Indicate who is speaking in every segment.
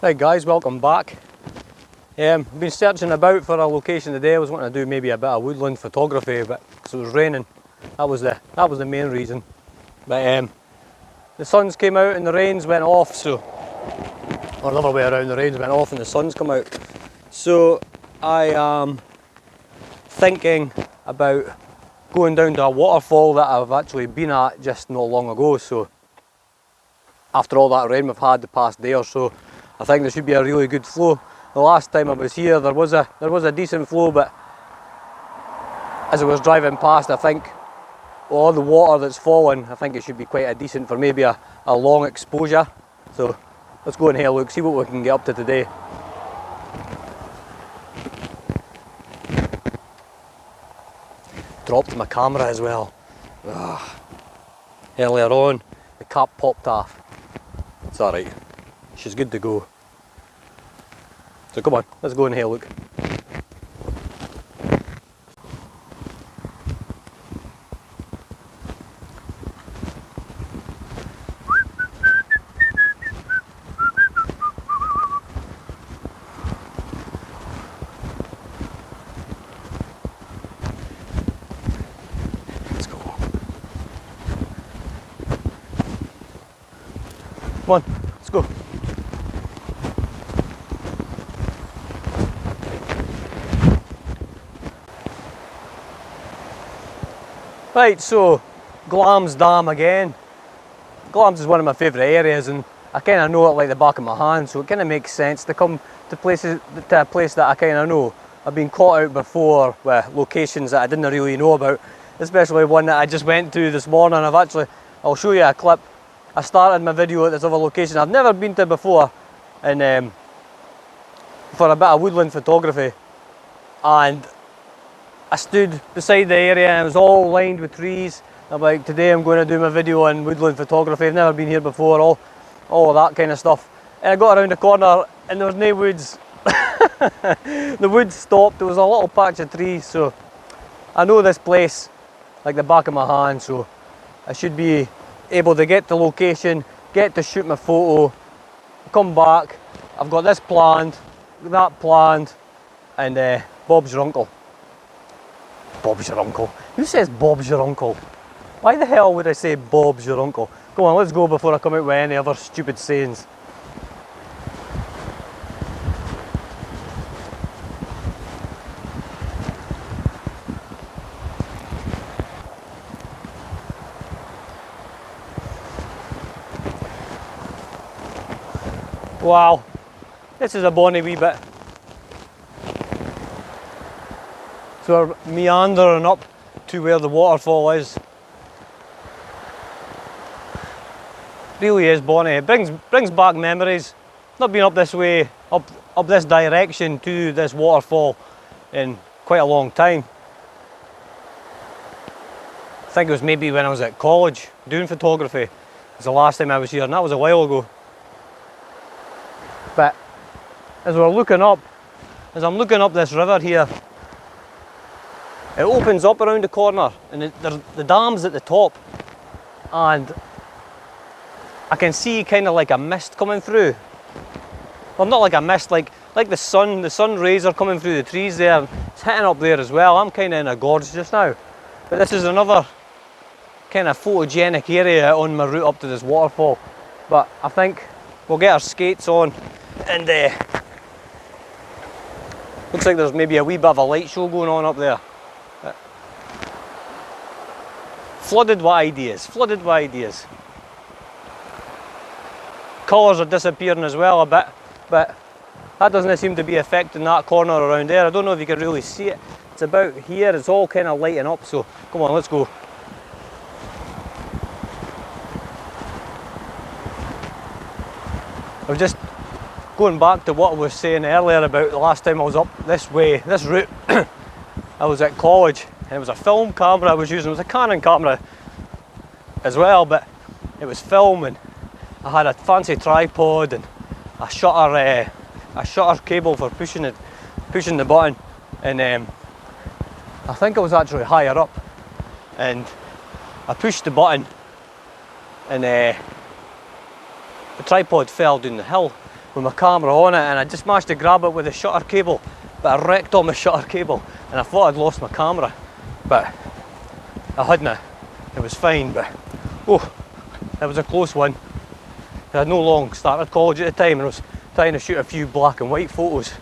Speaker 1: Right guys, welcome back. I've been searching about for a location today. I was wanting to do maybe a bit of woodland photography, but because it was raining, that was the main reason. But the suns came out and the rains went off, so, or the other way around, the rains went off and the suns come out. So I am thinking about going down to a waterfall that I've actually been at just not long ago. So after all that rain we've had the past day or so, I think there should be a really good flow. The last time I was here there was a decent flow, but as I was driving past, I think all the water that's fallen, I think it should be quite a decent for maybe a long exposure. So let's go and have a look, see what we can get up to today. Dropped my camera as well. Earlier on the cap popped off. It's alright, she's good to go. So come on, let's go and have a look. Let's go. Come on, let's go. Right, so Glam's Dam again. Glam's is one of my favourite areas and I kind of know it like the back of my hand, so it kind of makes sense to come to a place that I kind of know. I've been caught out before with locations that I didn't really know about, especially one that I just went to this morning. I'll show you a clip. I started my video at this other location I've never been to before, and for a bit of woodland photography, and I stood beside the area and it was all lined with trees. I'm like, today I'm going to do my video on woodland photography. I've never been here before, all of that kind of stuff. And I got around the corner and there was no woods. The woods stopped, there was a little patch of trees, so I know this place like the back of my hand, so I should be able to get to location, get to shoot my photo, come back. I've got this planned, that planned, and Bob's your uncle. Bob's your uncle? Who says Bob's your uncle? Why the hell would I say Bob's your uncle? Come on, let's go before I come out with any other stupid sayings. Wow, this is a bonny wee bit. So we're meandering up to where the waterfall is. Really is bonny. It brings back memories. Not been up this way, up this direction to this waterfall in quite a long time. I think it was maybe when I was at college doing photography. It's the last time I was here, and that was a while ago. But as I'm looking up this river here, it opens up around the corner and the dam's at the top, and I can see kind of like a mist coming through. Well, not like a mist, like the sun rays are coming through the trees there. It's hitting up there as well. I'm kind of in a gorge just now. But this is another kind of photogenic area on my route up to this waterfall. But I think we'll get our skates on, and looks like there's maybe a wee bit of a light show going on up there. Flooded with ideas. Colours are disappearing as well a bit, but that doesn't seem to be affecting that corner around there. I don't know if you can really see it. It's about here, it's all kind of lighting up, so come on, let's go. I was just going back to what I was saying earlier about the last time I was up this way, this route. I was at college and it was a film camera I was using. It was a Canon camera as well, but it was film, and I had a fancy tripod and a shutter cable for pushing the button, and I think I was actually higher up, and I pushed the button and the tripod fell down the hill. with my camera on it, and I just managed to grab it with the shutter cable, but I wrecked on my shutter cable and I thought I'd lost my camera, but I hadn't. It was fine, but oh, that was a close one. I had no long started college at the time and I was trying to shoot a few black and white photos.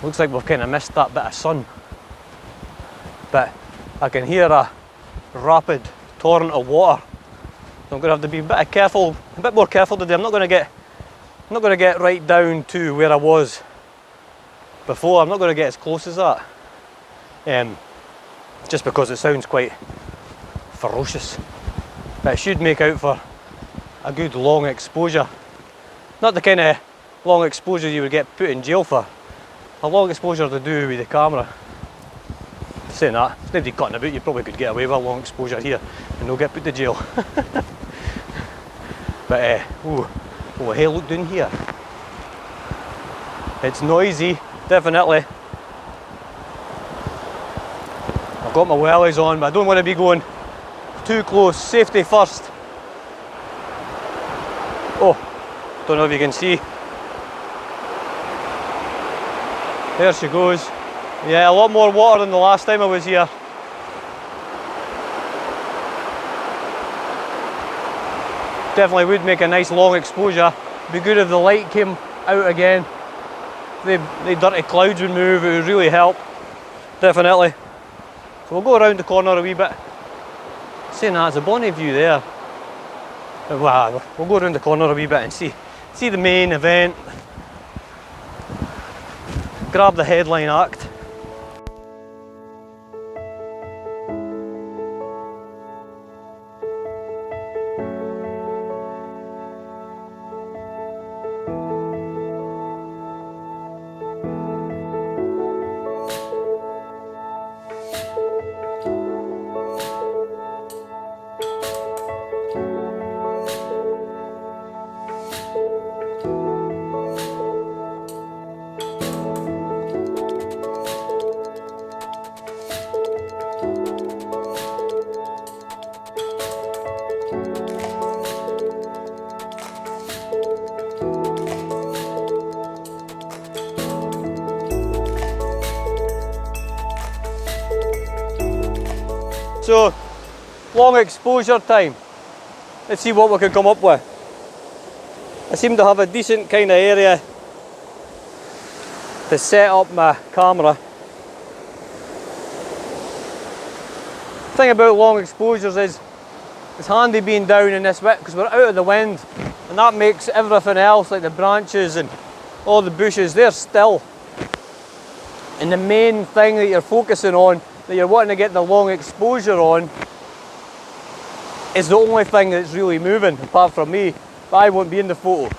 Speaker 1: Looks like we've kind of missed that bit of sun, but I can hear a rapid torrent of water. So I'm going to have to be a bit more careful today. I'm not going to get right down to where I was before. I'm not going to get as close as that, just because it sounds quite ferocious. But it should make out for a good long exposure. Not the kind of long exposure you would get put in jail for. A long exposure to do with the camera. Saying that, if nobody cutting about, you probably could get away with a long exposure here and not get put to jail. But oh hey, look down here. It's noisy, definitely. I've got my wellies on, but I don't want to be going too close. Safety first. Oh, don't know if you can see. There she goes. Yeah, a lot more water than the last time I was here. Definitely would make a nice long exposure. Be good if the light came out again. The dirty clouds would move, it would really help. Definitely. So we'll go around the corner a wee bit. Saying that, it's a bonny view there. Wow, we'll go around the corner a wee bit and see the main event. Grab the headline act. So, long exposure time. Let's see what we can come up with. I seem to have a decent kind of area to set up my camera. The thing about long exposures is it's handy being down in this bit because we're out of the wind, and that makes everything else, like the branches and all the bushes, they're still. And the main thing that you're focusing on, that you're wanting to get the long exposure on, is the only thing that's really moving, apart from me. But I won't be in the photo.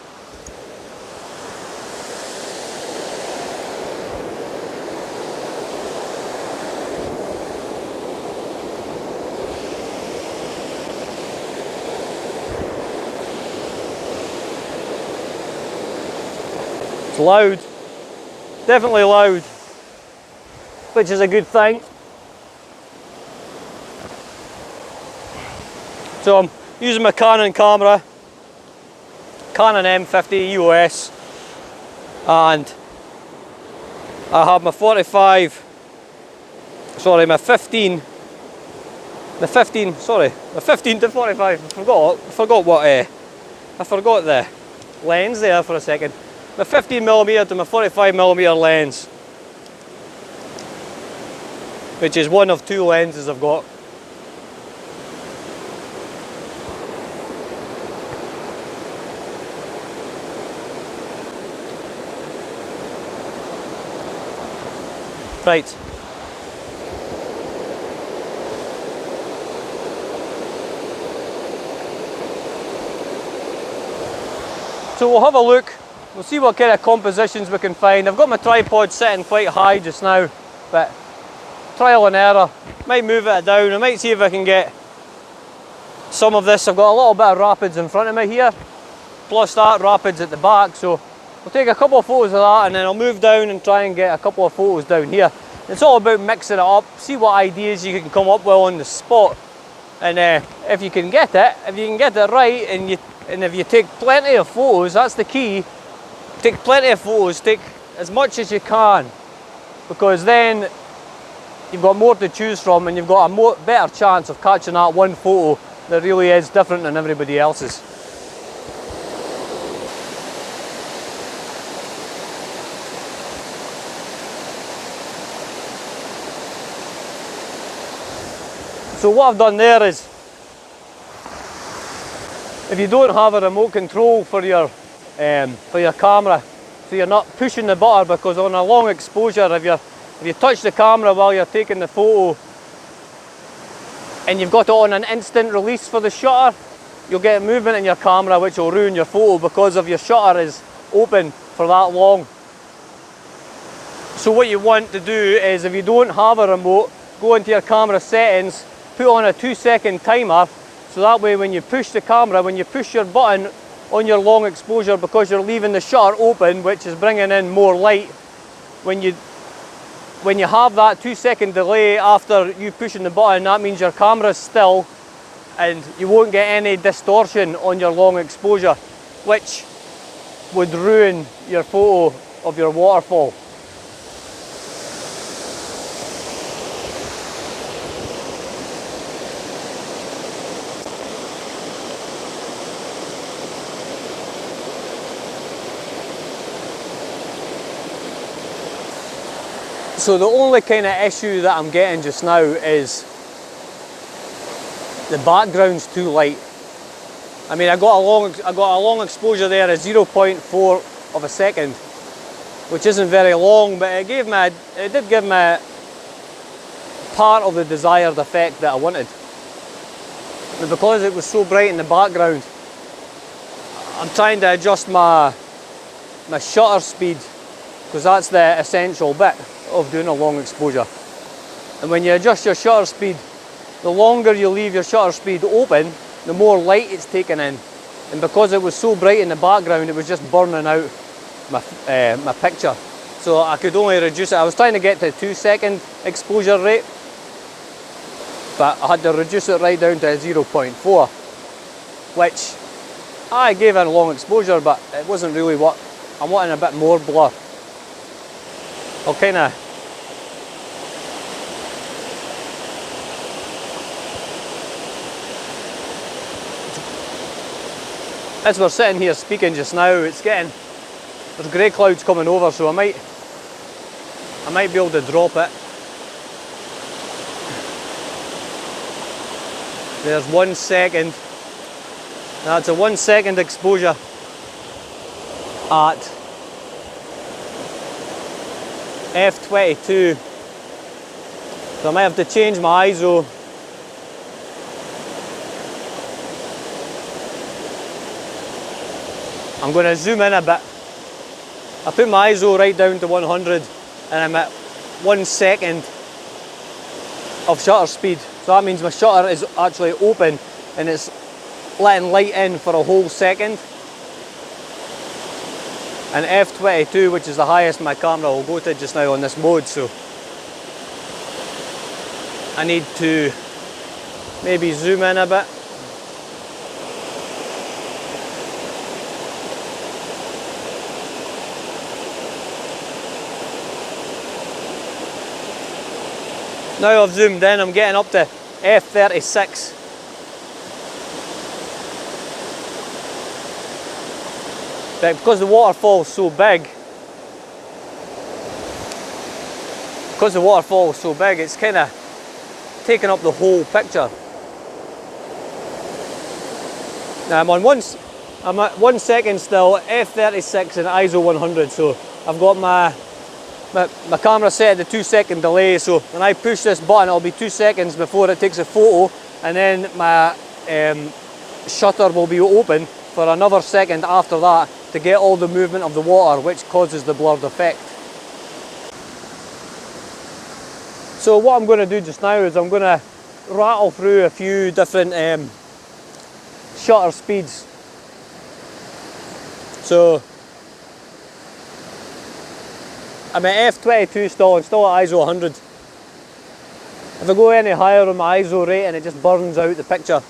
Speaker 1: It's loud, definitely loud, which is a good thing. So I'm using my Canon camera, Canon M50 EOS, and I have my 15 to 45, I forgot the lens there for a second. My 15mm to my 45mm lens, which is one of two lenses I've got. Right. So we'll have a look, we'll see what kind of compositions we can find. I've got my tripod sitting quite high just now, but trial and error. Might move it down, I might see if I can get some of this. I've got a little bit of rapids in front of me here, plus that rapids at the back, so I'll take a couple of photos of that and then I'll move down and try and get a couple of photos down here. It's all about mixing it up, see what ideas you can come up with on the spot. And if you can get it right, and if you take plenty of photos, that's the key. Take plenty of photos, take as much as you can, because then you've got more to choose from, and you've got a better chance of catching that one photo that really is different than everybody else's. So what I've done there is, if you don't have a remote control for your camera, so you're not pushing the button, because on a long exposure, if you touch the camera while you're taking the photo and you've got it on an instant release for the shutter, you'll get movement in your camera which will ruin your photo because of your shutter is open for that long. So what you want to do is, if you don't have a remote, go into your camera settings, put on a 2-second timer, so that way when you push the camera, when you push your button on your long exposure, because you're leaving the shutter open, which is bringing in more light, when you have that 2-second delay after you pushing the button, that means your camera's still and you won't get any distortion on your long exposure, which would ruin your photo of your waterfall. So the only kind of issue that I'm getting just now is the background's too light. I mean, I got a long exposure there at 0.4 of a second, which isn't very long, but it did give me part of the desired effect that I wanted. But because it was so bright in the background, I'm trying to adjust my shutter speed, because that's the essential bit of doing a long exposure. And when you adjust your shutter speed, the longer you leave your shutter speed open, the more light it's taking in. And because it was so bright in the background, it was just burning out my picture. So I could only reduce it. I was trying to get to a 2-second exposure rate, but I had to reduce it right down to a 0.4, which I gave it a long exposure, but it wasn't really what I'm wanting. A bit more blur. I'll kind of as we're sitting here speaking just now, there's grey clouds coming over, so I might be able to drop it. There's 1 second. That's a 1 second exposure at f/22, so I might have to change my ISO. I'm going to zoom in a bit. I put my ISO right down to 100 and I'm at 1 second of shutter speed, so that means my shutter is actually open and it's letting light in for a whole second. And f/22, which is the highest my camera will go to just now on this mode, so I need to maybe zoom in a bit. Now I've zoomed in, I'm getting up to f/36. But because the waterfall is so big, it's kind of taking up the whole picture. Now I'm at 1 second still, f/36 and ISO 100, so I've got my camera set at the 2 second delay, so when I push this button it'll be 2 seconds before it takes a photo, and then my shutter will be open for another second after that to get all the movement of the water, which causes the blurred effect. So what I'm going to do just now is I'm going to rattle through a few different shutter speeds. So I'm at f/22 still, and still at ISO 100. If I go any higher on my ISO rating, it just burns out the picture.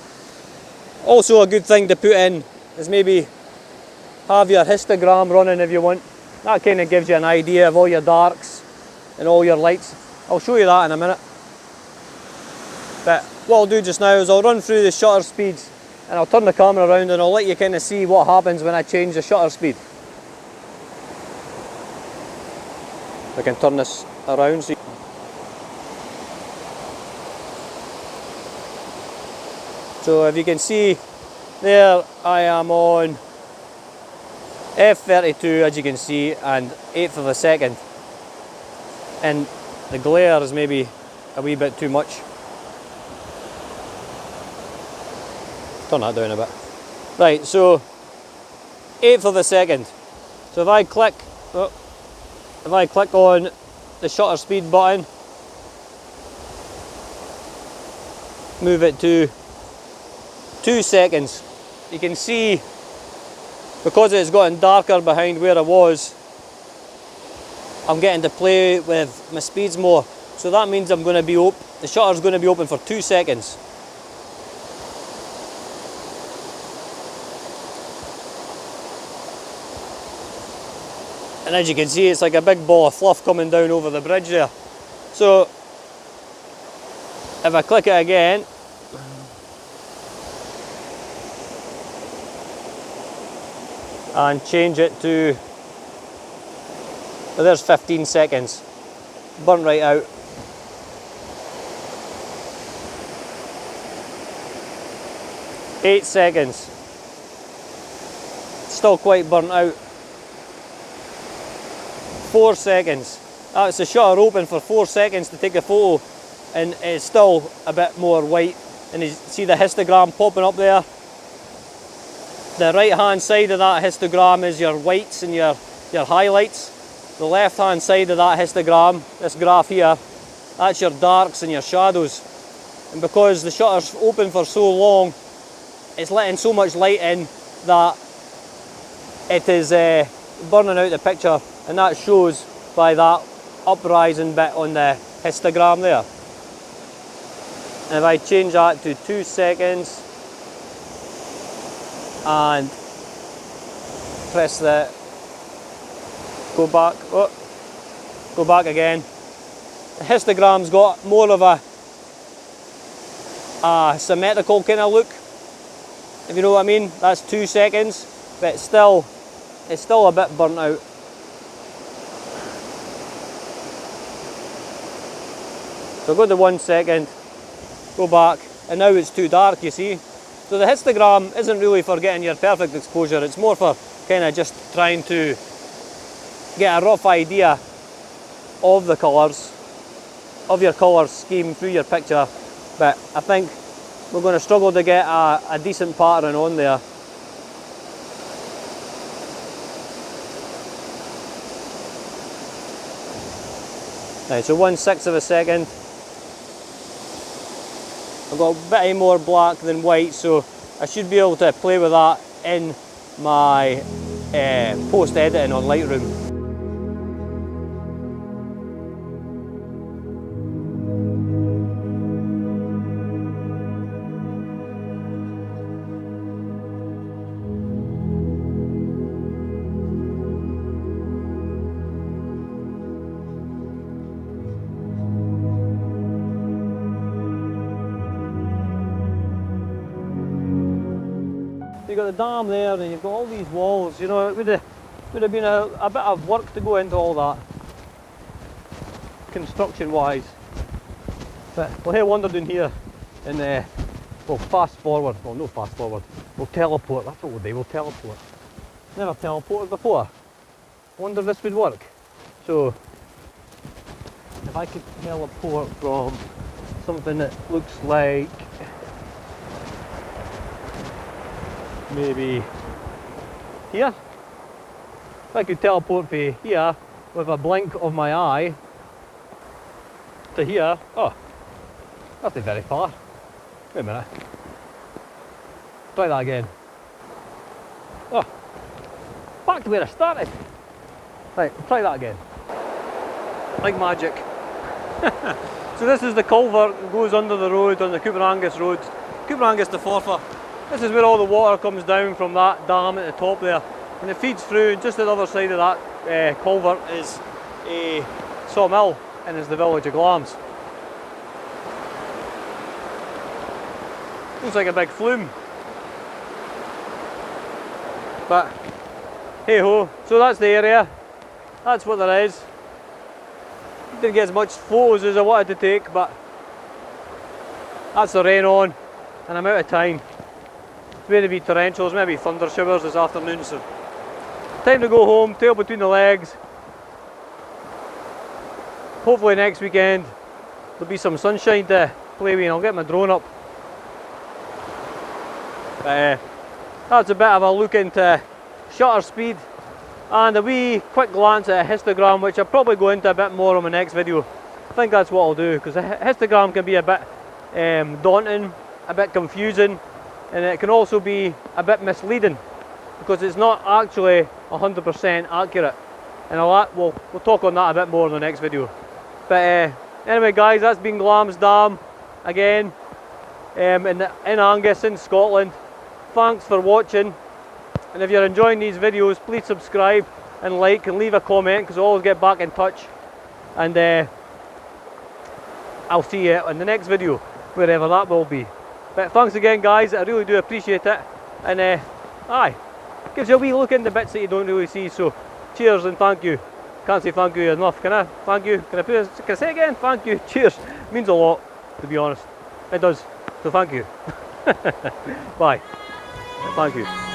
Speaker 1: Also a good thing to put in is maybe have your histogram running if you want. That kind of gives you an idea of all your darks and all your lights. I'll show you that in a minute. But what I'll do just now is I'll run through the shutter speeds and I'll turn the camera around and I'll let you kind of see what happens when I change the shutter speed. I can turn this around so if you can see there, I am on f32 as you can see, and 1/8 of a second, and the glare is maybe a wee bit too much. Turn that down a bit. Right, so 1/8 of a second. So if I click on the shutter speed button, move it to 2 seconds, you can see because it's gotten darker behind where I was, I'm getting to play with my speeds more. So that means I'm going to be the shutter's going to be open for 2 seconds. And as you can see, it's like a big ball of fluff coming down over the bridge there. So if I click it again, and change it to, well, there's 15 seconds, burnt right out. Eight seconds, still quite burnt out. 4 seconds, that's the shutter open for 4 seconds to take a photo, and it's still a bit more white. And you see the histogram popping up there. The right hand side of that histogram is your whites and your highlights. The left hand side of that histogram, this graph here, that's your darks and your shadows. And because the shutter's open for so long, it's letting so much light in that it is burning out the picture, and that shows by that uprising bit on the histogram there. And if I change that to 2 seconds, and press the go back again. The histogram's got more of a symmetrical kind of look, if you know what I mean. That's 2 seconds, but it's still a bit burnt out. So go to 1 second, go back, and now it's too dark, you see. So the histogram isn't really for getting your perfect exposure, it's more for kind of just trying to get a rough idea of the colours, of your colour scheme through your picture. But I think we're going to struggle to get a decent pattern on there. Right, so 1/6 of a second. I've got a bit more black than white, so I should be able to play with that in my post-editing on Lightroom. You've got the dam there, and you've got all these walls. You know, it would have been a bit of work to go into all that, construction-wise. But we'll head wander down here, and we'll fast forward. Well, no fast forward. We'll teleport. That's what we'll do. We'll teleport. Never teleported before. Wonder if this would work. So, if I could teleport from something that looks like maybe here. If I could teleport from here with a blink of my eye to here. Oh, that's not very far. Wait a minute. Try that again. Oh, back to where I started. Right, try that again. Like magic. So this is the culvert that goes under the road on the Cooper Angus road. Cooper Angus to Forfar. This is where all the water comes down from that dam at the top there. And it feeds through, and just at the other side of that culvert is a sawmill, and is the village of Glams. Looks like a big flume. But hey ho, so that's the area. That's what there is. Didn't get as much photos as I wanted to take, but that's the rain on, and I'm out of time. It's going to be torrential, maybe thunder showers this afternoon, so time to go home, tail between the legs. Hopefully next weekend there'll be some sunshine to play with, and I'll get my drone up. But that's a bit of a look into shutter speed and a wee quick glance at a histogram, which I'll probably go into a bit more on my next video. I think that's what I'll do, because a histogram can be a bit daunting, a bit confusing, and it can also be a bit misleading because it's not actually 100% accurate. And we'll talk on that a bit more in the next video. But anyway guys, that's been Glams Dam again in Angus in Scotland. Thanks for watching, and if you're enjoying these videos, please subscribe and like and leave a comment, because I'll always get back in touch. And I'll see you in the next video, wherever that will be. But thanks again guys, I really do appreciate it. And aye, gives you a wee look into bits that you don't really see. So cheers and thank you. Can't say thank you enough, can I? Thank you. Can I say it again? Thank you. Cheers. Means a lot, to be honest. It does. So thank you. Bye. Thank you.